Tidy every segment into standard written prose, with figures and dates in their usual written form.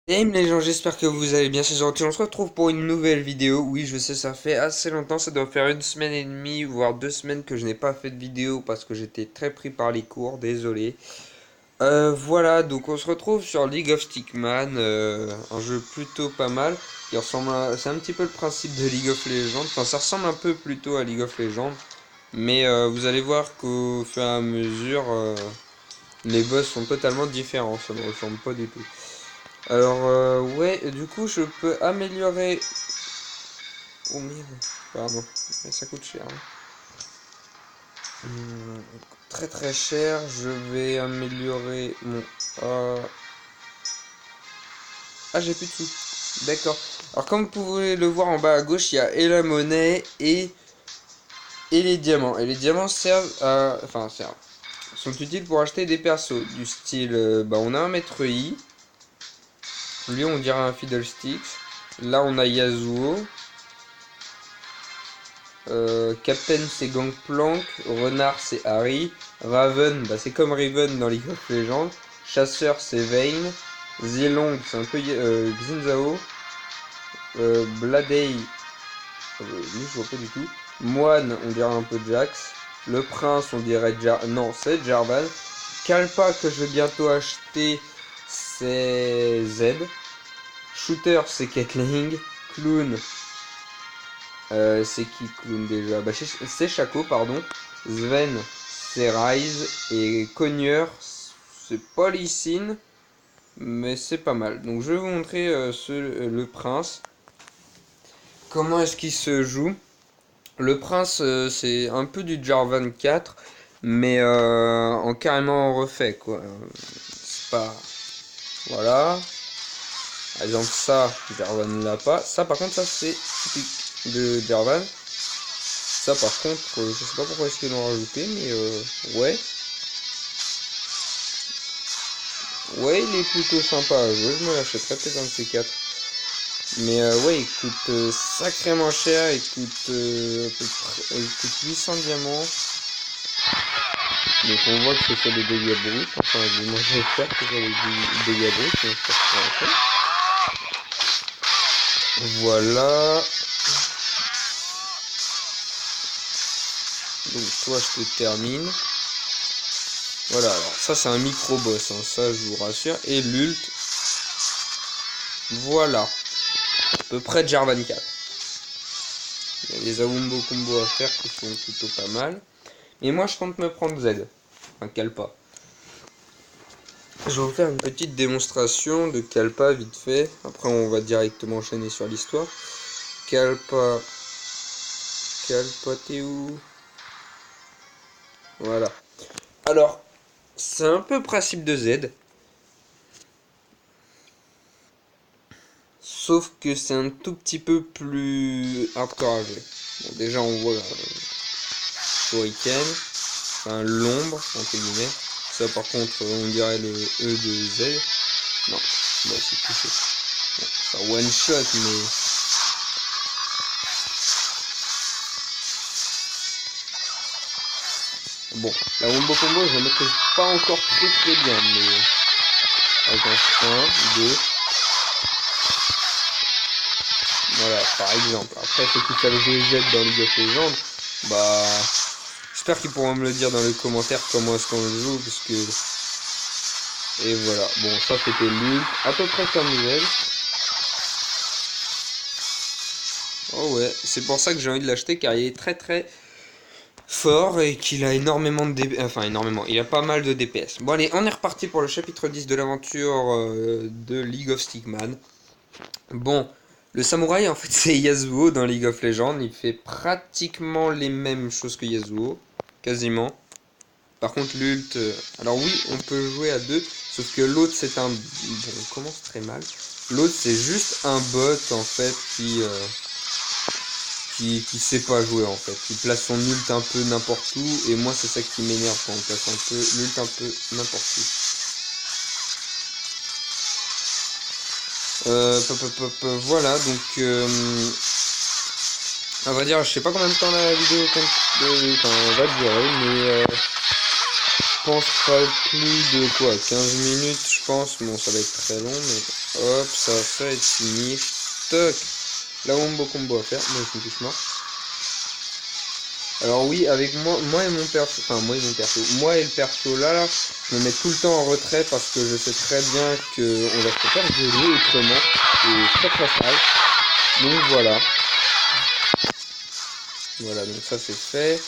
Hey les gens, j'espère que vous allez bien, c'est gentil. On se retrouve pour une nouvelle vidéo. Oui, je sais, ça fait assez longtemps, ça doit faire une semaine et demie, voire 2 semaines que je n'ai pas fait de vidéo parce que j'étais très pris par les cours, désolé. Voilà, donc on se retrouve sur League of Stickman, un jeu plutôt pas mal, qui ressemble à... C'est un petit peu le principe de League of Legends, enfin ça ressemble un peu plutôt à League of Legends, mais vous allez voir qu'au fur et à mesure, les boss sont totalement différents, ça ne ressemble pas du tout. Alors, ouais, du coup, je peux améliorer. Oh merde, pardon, mais ça coûte cher, hein. Hum, Très très cher, je vais améliorer mon. euh, Ah, j'ai plus de sous. D'accord. Alors, comme vous pouvez le voir en bas à gauche, il y a et la monnaie et les diamants. Et les diamants servent à. Enfin, servent. Sont utiles pour acheter des persos du style. Bah, on a un maître Yi. Lui, on dirait un Fiddlesticks. Là, on a Yasuo. Captain c'est Gangplank, Renard c'est Harry, Raven bah c'est comme Riven dans League of Legends, Chasseur c'est Vayne, Zilong c'est un peu Xin Zhao, Bladei, lui je vois pas du tout, Moine on dirait un peu Jax, le Prince on dirait non c'est Jarvan, Kalpa que je vais bientôt acheter c'est Z, Shooter c'est Caitlyn, Clown c'est qui Clown déjà? Bah, c'est Shaco, pardon. Sven, c'est Rise. Et Conyer, c'est pas Lee Sin, mais c'est pas mal. Donc je vais vous montrer le prince. Comment est-ce qu'il se joue? Le prince, c'est un peu du Jarvan 4, mais en carrément refait, quoi. C'est pas. Voilà. Par exemple, ça, Jarvan l'a pas. Ça, par contre, ça, c'est typique de Jarvan. Ça par contre, je sais pas pourquoi est-ce qu'ils l'ont rajouté, mais ouais. Ouais, il est plutôt sympa à jouer, je me l'achèterais peut-être un de ces quatre. Mais ouais, il coûte sacrément cher, il coûte 800 diamants. Donc on voit que c'est sur des dégâts bruts, enfin du moins j'espère que c'est sur des dégâts bruts, sinon je pense que c'est voilà. Donc toi je te termine. Voilà, alors ça c'est un micro-boss, hein, ça je vous rassure. Et l'ult, voilà. À peu près de Jarvan 4. Il y a des Awumbo combo à faire qui sont plutôt pas mal. Et moi, je compte me prendre Z. Enfin, Kalpa. Je vais vous faire une petite démonstration de Kalpa vite fait. Après, on va directement enchaîner sur l'histoire. Kalpa. Kalpa, t'es où? Voilà. Alors, c'est un peu principe de Z. Sauf que c'est un tout petit peu plus hardcore à jouer. Bon, déjà, on voit Shuriken. Enfin, l'ombre, entre guillemets. Ça, par contre, on dirait le E de Z. Non, bah, c'est touché. Bon, ça one shot, mais. Bon, la Wombo Combo, je la maîtrise pas encore très très bien, mais. Attends, un, 2. Voilà, par exemple. Après, ceux qui savent jouer Z dans League of Legends, bah. J'espère qu'ils pourront me le dire dans les commentaires comment est-ce qu'on le joue, parce que. Et voilà, bon, ça c'était l'ult, à peu près comme Z. Oh ouais, c'est pour ça que j'ai envie de l'acheter, car il est très très fort et qu'il a énormément de DPS. Enfin, énormément, il a pas mal de DPS. Bon, allez, on est reparti pour le chapitre 10 de l'aventure de League of Stickman. Bon, le samouraï, en fait, c'est Yasuo dans League of Legends. Il fait pratiquement les mêmes choses que Yasuo, quasiment. Par contre, l'ult. Alors, oui, on peut jouer à deux, sauf que l'autre, c'est un. Bon, on commence très mal. L'autre, c'est juste un bot, en fait, qui sait pas jouer en fait, qui place son ult un peu n'importe où, et moi c'est ça qui m'énerve quand on place un peu l'ult un peu n'importe où. Voilà, donc on va dire, je sais pas combien de temps la vidéo va durer, mais je pense pas plus de quoi, 15 minutes, je pense. Bon, ça va être très long, mais hop, ça va être fini. Toc. La wombo combo à faire. Moi, je me touche mort. Alors oui, avec moi et mon perso, enfin moi et le perso là, je me mets tout le temps en retrait parce que je sais très bien que on va se faire violer autrement et très sale. Donc voilà. Voilà, donc ça c'est fait.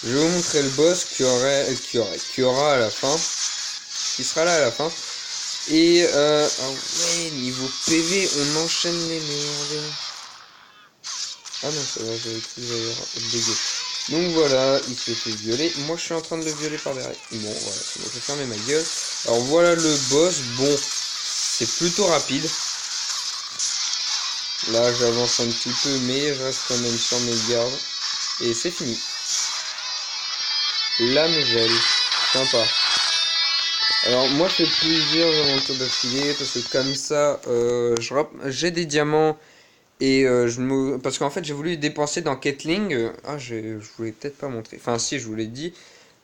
Je vais vous montrer le boss qui aura à la fin, qui sera là à la fin. Et ah ouais, niveau PV, on enchaîne les merdes. Ah non, ça va, j'avais cru que j'allais dégueu. Donc voilà, il s'est fait violer. Moi, je suis en train de le violer par derrière. Bon, voilà, c'est bon, je vais fermer ma gueule. Alors voilà le boss. Bon, c'est plutôt rapide. Là, j'avance un petit peu, mais je reste quand même sur mes gardes. Et c'est fini. Lame gel. Sympa. Alors moi, je fais plusieurs aventures d'affilée parce que comme ça, j'ai des diamants. Et parce qu'en fait j'ai voulu dépenser dans Ketling. Je voulais peut-être pas montrer. Enfin si, je vous l'ai dit.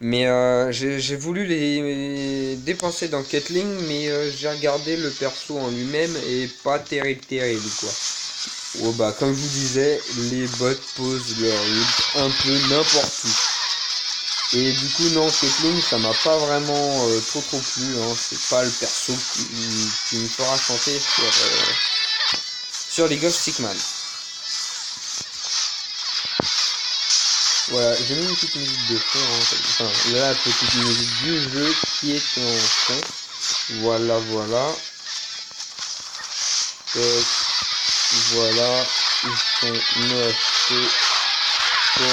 Mais j'ai voulu les dépenser dans Ketling, mais j'ai regardé le perso en lui-même et pas terrible quoi. Oh bah comme je vous disais, les bots posent leur ult un peu n'importe où. Et du coup non, Ketling ça m'a pas vraiment trop plu. Hein. C'est pas le perso qui me fera chanter sur League of Stickman. Voilà, j'ai mis une petite musique de fond, hein, enfin la petite musique du jeu qui est en fond. Voilà, voilà. Voilà, ils sont achetés. Il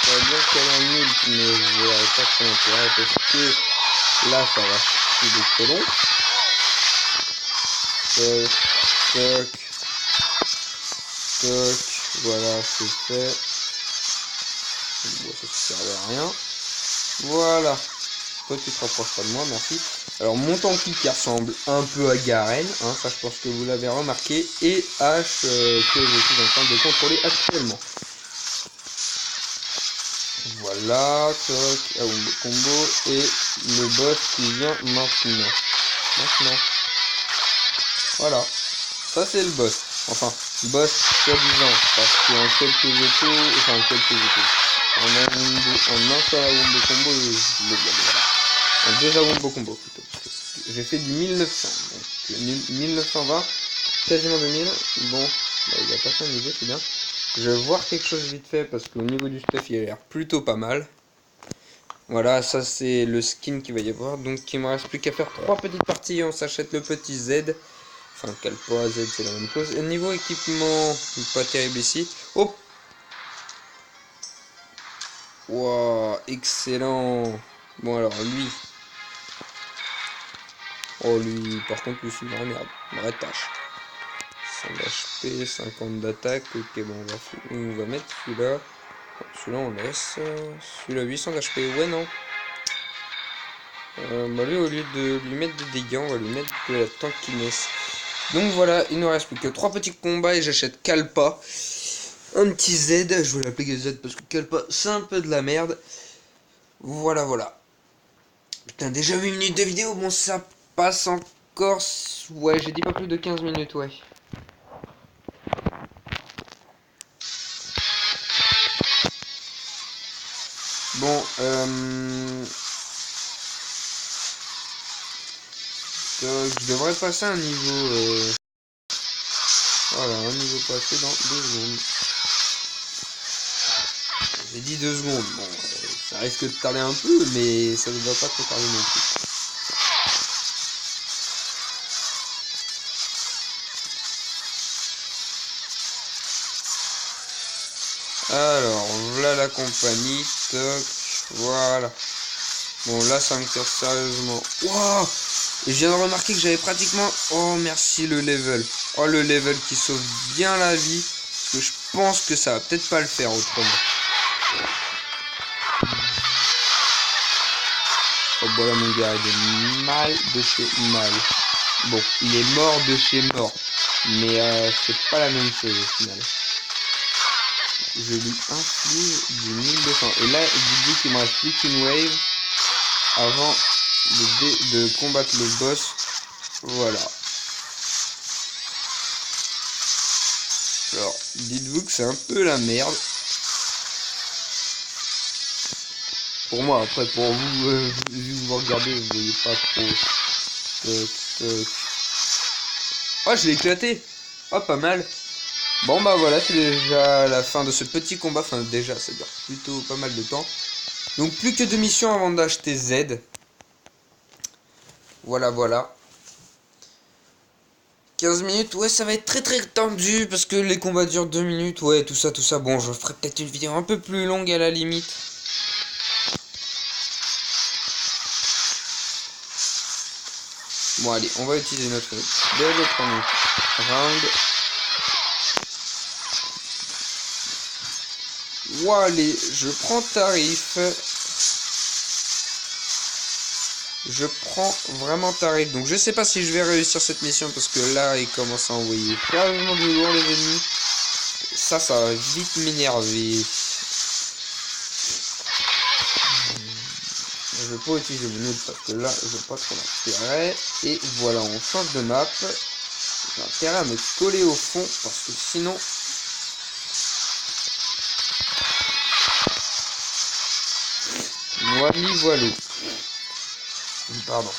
faudrait bien qu'elle ait un ult, mais je verrai pas trop l'intérêt parce que là ça va c'est des trop long. Toc, toc, voilà, c'est fait. Bon, ça ne servait à rien. Voilà. Toi, tu te rapproches pas de moi, merci. Alors, mon tanky qui ressemble un peu à Garen, hein, ça je pense que vous l'avez remarqué, et H que je suis en train de contrôler actuellement. Voilà, toc, le combo, et le boss qui vient maintenant. Voilà. Ça, c'est le boss. Enfin, boss soi-disant, parce qu'en quelques autos, en un seul wombo combo, en deux wombo combo plutôt. J'ai fait du 1900, donc 1920, quasiment 2000. Bon, bah, il a passé un niveau, c'est bien. Je vais voir quelque chose vite fait parce qu'au niveau du stuff, il a l'air plutôt pas mal. Voilà, ça c'est le skin qu'il va y avoir. Donc il me reste plus qu'à faire 3 petites parties et on s'achète le petit Z. Enfin, Calpa, Z, c'est la même chose. Et niveau équipement, pas terrible ici. Oh! Wow, excellent! Bon, alors, lui. Oh, lui, par contre, lui, c'est une vraie merde. Une vraie tâche. 100 d'HP, 50 d'attaque. Ok, bon, on va mettre celui-là. Celui-là, on laisse. Celui-là, 800 d'HP. Ouais, non. Bah, lui, au lieu de lui mettre des dégâts, on va lui mettre de la tankiness. Donc voilà, il ne reste plus que 3 petits combats et j'achète Calpa. Un petit Z, je vais l'appeler Z parce que Calpa c'est un peu de la merde. Voilà, voilà. Putain, déjà 8 minutes de vidéo, bon ça passe encore. Ouais, j'ai dit pas plus de 15 minutes, ouais. Bon, je devrais passer un niveau. Voilà, un niveau passé dans 2 secondes. J'ai dit 2 secondes. Bon, ça risque de tarder un peu, mais ça ne doit pas trop tarder non plus. Alors, voilà la compagnie. Toc, voilà. Bon, là, ça me casse sérieusement. Wow! Et je viens de remarquer que j'avais pratiquement... Oh, merci le level. Oh, le level qui sauve bien la vie. Parce que je pense que ça va peut-être pas le faire autrement. Oh, voilà, mon gars, il est mal de chez mal. Bon, il est mort de chez mort. Mais c'est pas la même chose au final. Je lui inflige du 1200. Et là, je dis qu'il me reste plus qu'une wave avant de combattre le boss. Voilà. Alors, dites-vous que c'est un peu la merde. Pour moi, après, pour vous, vu que vous regardez, vous voyez pas trop. Toc, toc. Oh, je l'ai éclaté. Oh, pas mal. Bon, bah voilà, c'est déjà la fin de ce petit combat. Enfin, déjà, ça dure plutôt pas mal de temps. Donc, plus que 2 missions avant d'acheter Z. Voilà, voilà. 15 minutes, ouais, ça va être très très tendu parce que les combats durent 2 minutes, ouais, tout ça, tout ça. Bon, je ferai peut-être une vidéo un peu plus longue à la limite. Bon, allez, on va utiliser notre deuxième round. Wow, allez, je prends tarif. Je prends vraiment tarif. Donc, je sais pas si je vais réussir cette mission parce que là, il commence à envoyer carrément du lourd, les ennemis. Ça va vite m'énerver. Je vais pas utiliser le nœud parce que là, je veux pas trop l'intérêt. Et voilà, on change de map. J'ai intérêt à me coller au fond parce que sinon... Voilà. Pardon.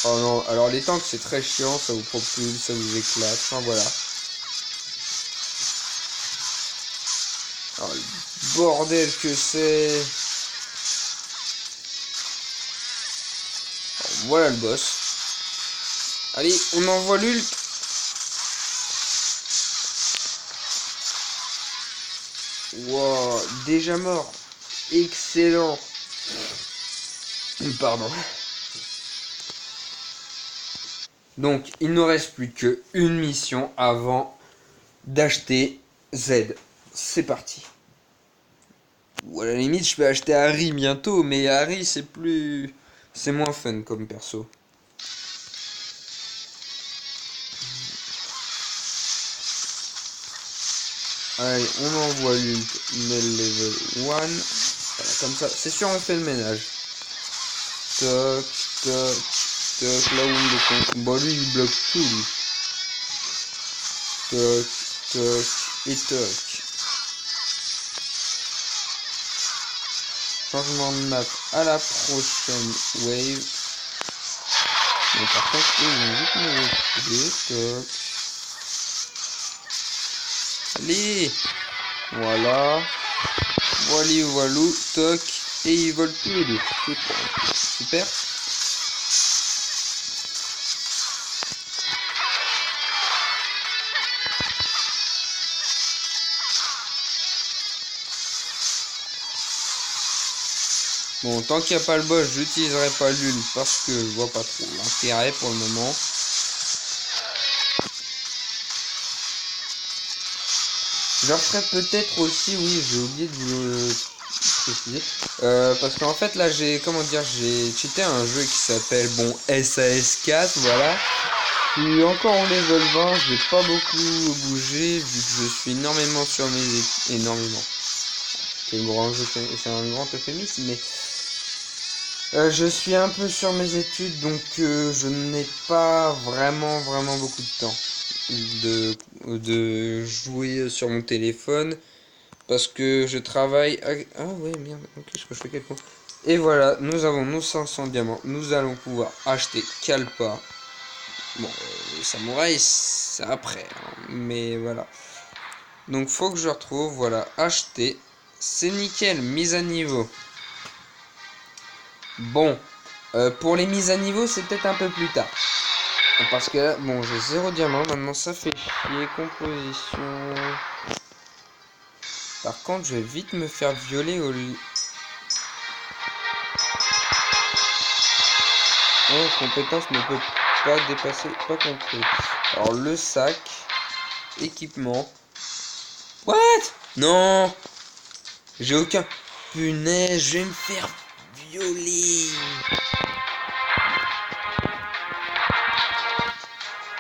Oh non, alors les tanks c'est très chiant, ça vous propulse, ça vous éclate, enfin voilà. Oh, le bordel que c'est. Oh, voilà le boss. Allez, on envoie l'ult. Wow, déjà mort. Excellent. Pardon. Donc, il ne reste plus qu'une mission avant d'acheter Z. C'est parti. Ou à la limite, je peux acheter Harry bientôt, mais Harry, c'est plus... C'est moins fun comme perso. Allez, on envoie l'ult level 1. Voilà, comme ça, c'est sûr, on fait le ménage. Toc, toc, toc, là où on le compte. Bon, lui, il bloque tout, lui. Toc, toc, et toc. Changement de map à la prochaine wave. Mais par contre, ils vont vite me retrouver. Toc. Allez. Voilà. Voilà, toc. Et ils volent tous les deux. Super. Bon, tant qu'il n'y a pas le boss, j'utiliserai pas l'une parce que je vois pas trop l'intérêt pour le moment. Je referai peut-être aussi, oui, j'ai oublié de vous le préciser. Parce qu'en fait, là, j'ai cheaté un jeu qui s'appelle, bon, SAS4, voilà. Je suis encore en level 20, j'ai pas beaucoup bougé, vu que je suis énormément sur mes études. Énormément. C'est un grand euphémisme, mais... je suis un peu sur mes études, donc je n'ai pas vraiment beaucoup de temps de jouer sur mon téléphone parce que je travaille. Ah ouais, merde, ok, je crois que je fais quelque chose. Et voilà, nous avons nos 500 diamants, nous allons pouvoir acheter Kalpa. Bon, les samouraïs, c'est après, hein, mais voilà. Donc faut que je retrouve, voilà, acheter. C'est nickel, mise à niveau. Bon, pour les mises à niveau, c'est peut-être un peu plus tard. Parce que là, bon, j'ai 0 diamant, maintenant ça fait chier, composition. Par contre, je vais vite me faire violer au lit. Oh, compétence ne peut pas dépasser, pas compris. Alors, le sac, équipement. What? Non! J'ai aucun... Punaise, je vais me faire violer.